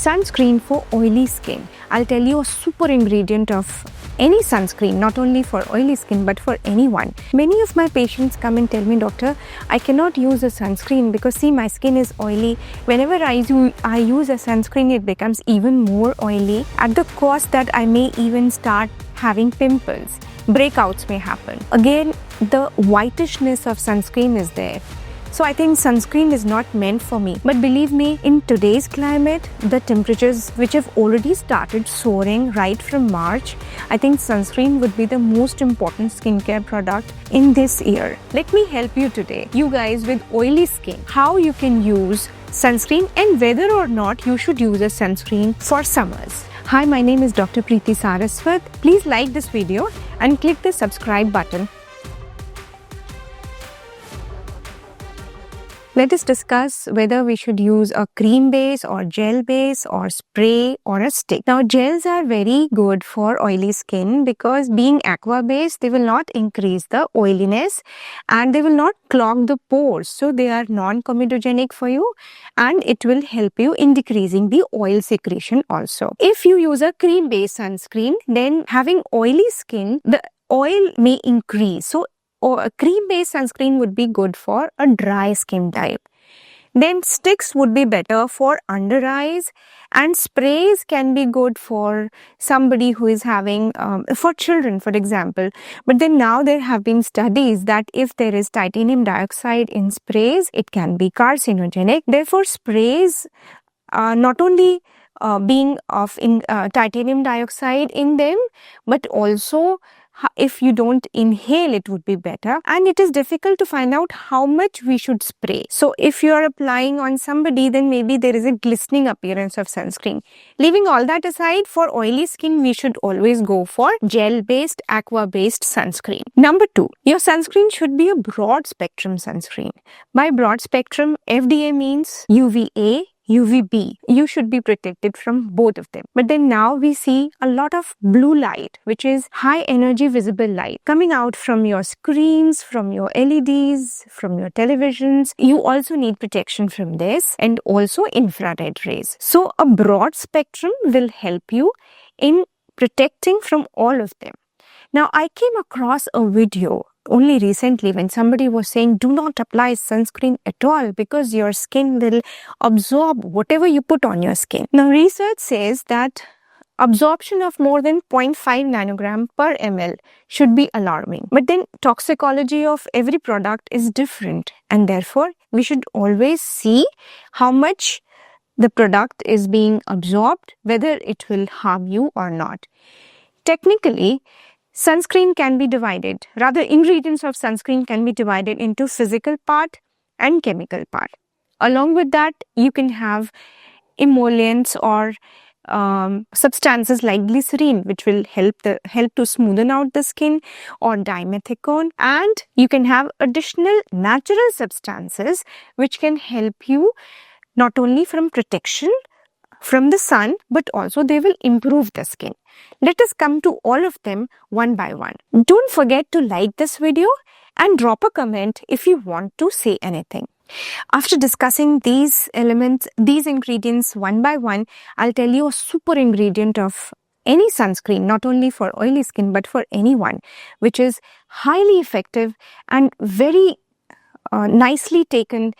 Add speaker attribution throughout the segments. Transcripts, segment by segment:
Speaker 1: Sunscreen for oily skin. I'll tell you a super ingredient of any sunscreen, not only for oily skin but for anyone. Many of my patients come and tell me, doctor, I cannot use a sunscreen because see, my skin is oily. Whenever I use a sunscreen, it becomes even more oily at the cost that I may even start having pimples. Breakouts may happen. Again, the whitishness of sunscreen is there. So I think sunscreen is not meant for me. But believe me, in today's climate, the temperatures which have already started soaring right from March, I think sunscreen would be the most important skincare product in this year. Let me help you today, you guys with oily skin, how you can use sunscreen and whether or not you should use a sunscreen for summers. Hi, my name is Dr. Preeti Saraswat. Please like this video and click the subscribe button. Let us discuss whether we should use a cream base or gel base or spray or a stick. Now, gels are very good for oily skin because being aqua based, they will not increase the oiliness and they will not clog the pores. So they are non-comedogenic for you and it will help you in decreasing the oil secretion also. If you use a cream based sunscreen, then having oily skin, the oil may increase. So a cream-based sunscreen would be good for a dry skin type. Then sticks would be better for under eyes and sprays can be good for somebody who is having, for children for example. But then now there have been studies that if there is titanium dioxide in sprays, it can be carcinogenic. Therefore, sprays not only being of titanium dioxide in them, but also if you don't inhale, it would be better. And it is difficult to find out how much we should spray. So if you are applying on somebody, then maybe there is a glistening appearance of sunscreen. Leaving all that aside, for oily skin, we should always go for gel-based, aqua-based sunscreen. Number 2, your sunscreen should be a broad spectrum sunscreen. By broad spectrum, FDA means UVA, UVB. You should be protected from both of them. But then now we see a lot of blue light, which is high energy visible light coming out from your screens, from your LEDs, from your televisions. You also need protection from this and also infrared rays. So a broad spectrum will help you in protecting from all of them. Now I came across a video only recently when somebody was saying do not apply sunscreen at all because your skin will absorb whatever you put on your skin. Now research says that absorption of more than 0.5 nanogram per ml should be alarming. But then toxicology of every product is different and therefore we should always see how much the product is being absorbed, whether it will harm you or not. Technically, sunscreen can be divided, rather ingredients of sunscreen can be divided into physical part and chemical part. Along with that, you can have emollients or substances like glycerine, which will help to smoothen out the skin, or dimethicone, and you can have additional natural substances which can help you not only from protection from the sun, but also they will improve the skin. Let us come to all of them one by one. Don't forget to like this video and drop a comment if you want to say anything. After discussing these elements, these ingredients one by one, I'll tell you a super ingredient of any sunscreen, not only for oily skin, but for anyone, which is highly effective and very nicely taken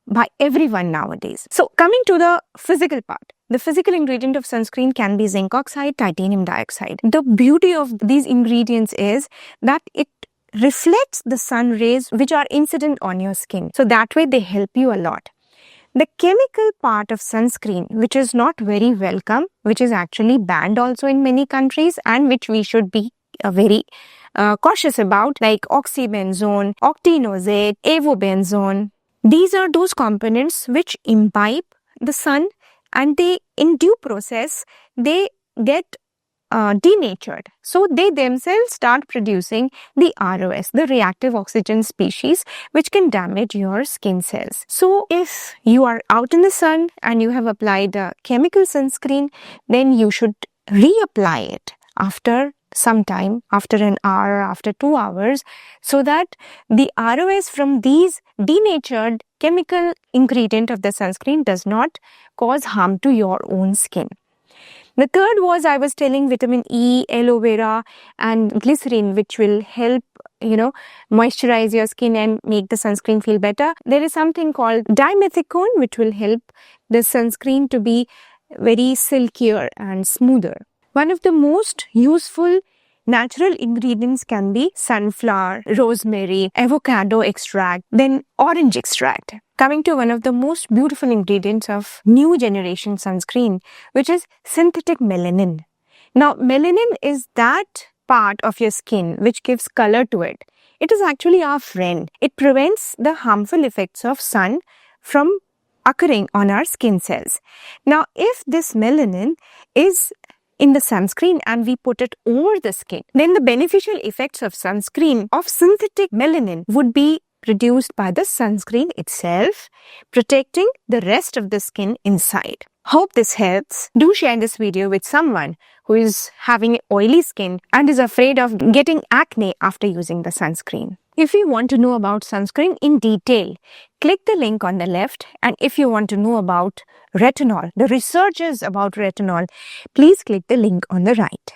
Speaker 1: by everyone nowadays. So coming to the physical part. The physical ingredient of sunscreen can be zinc oxide, titanium dioxide. The beauty of these ingredients is that it reflects the sun rays which are incident on your skin. So that way they help you a lot. The chemical part of sunscreen, which is not very welcome, which is actually banned also in many countries and which we should be very cautious about, like oxybenzone, octinoxate, avobenzone. These are those components which imbibe the sun and they, in due process, they get denatured. So they themselves start producing the ROS, the reactive oxygen species, which can damage your skin cells. So if you are out in the sun and you have applied a chemical sunscreen, then you should reapply it after some time, after an hour, after 2 hours, so that the ROS from these denatured chemical ingredient of the sunscreen does not cause harm to your own skin. The third was, I was telling, vitamin E, aloe vera and glycerin, which will help, moisturize your skin and make the sunscreen feel better. There is something called dimethicone, which will help the sunscreen to be very silkier and smoother. One of the most useful natural ingredients can be sunflower, rosemary, avocado extract, then orange extract. Coming to one of the most beautiful ingredients of new generation sunscreen, which is synthetic melanin. Now, melanin is that part of your skin which gives color to it. It is actually our friend. It prevents the harmful effects of sun from occurring on our skin cells. Now, if this melanin is in the sunscreen and we put it over the skin, then the beneficial effects of sunscreen of synthetic melanin would be produced by the sunscreen itself, protecting the rest of the skin inside. Hope this helps. Do share this video with someone who is having oily skin and is afraid of getting acne after using the sunscreen. If you want to know about sunscreen in detail, click the link on the left. And if you want to know about retinol, the researches about retinol, please click the link on the right.